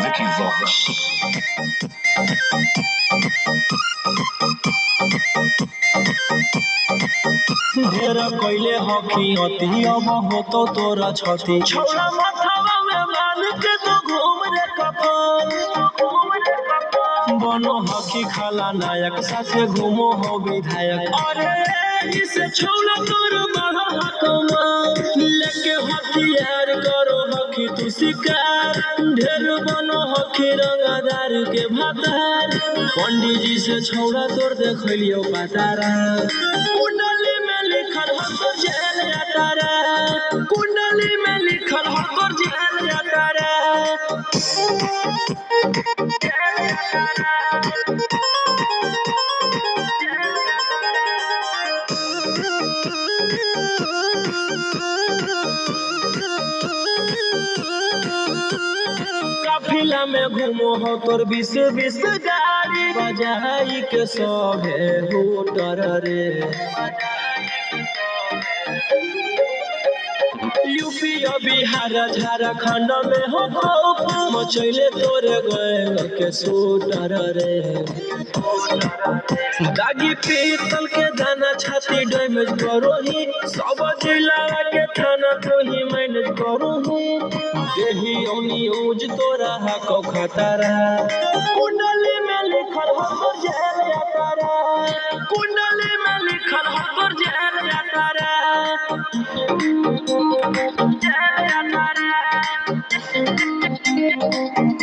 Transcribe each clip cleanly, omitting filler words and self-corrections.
Vicky Vox. ढेरा कइले हकी अति अब होतो तोरा छती छौड़ा माथावा में मान के तो घूम रे कफन बनो हकी खाला नायक साथे घूमो हो विधायक अरे इसे छौड़ा तोर बड़ा हकमा लेके हथियार करो हकी तू शिकार ढेर बनो हकी रंगदार के भातार पंडित जी से छौड़ा तोर देखलियो पातारा कुंडली में लिखल हो तोर जेल यातारा कुंडली में लिखल हो तोर जेल यातारा काफिला में घूमो हो तोर बीस बीस गाड़ी बजाई के सभे होटर रे यूपी और बिहार झारखंड में हो खौफ मचैले तोरे गैंग के शूटर रे दागी पीतल के दाना छाती डैमेज करो ही सब जिला के थाना तो ही मैनेज करो ही देही ओनी यूज तोरा हको खतरा कुंडली में लिखल हो तोर जेल यातारा कुंडली में लिखल हो तोर जेल यातारा जेल यातारा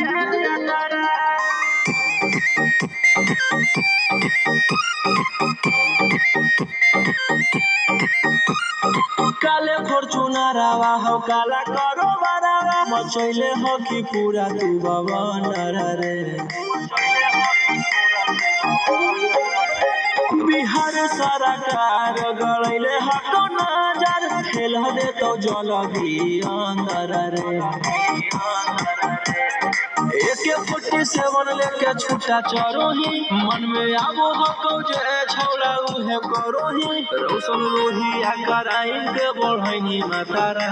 जेल यातारा काले फॉर्च्यूनरवा हो काला करो बरावा मचैले हो कि पूरा तू बवंडर रे बिहार सरकार गड़ैले हटो नजर खेल दे तो जल भी अंदर रे AK-47 लेके छूटा चरोही मन में आबो हको जे छौड़ा उहे करोही रोशन रोही आकर आइन के बढ़ैनी मातारा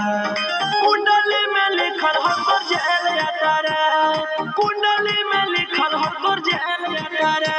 कुंडली में लिखल हो तोर जेल यातारा कुंडली में लिखल हो तोर जेल यातारा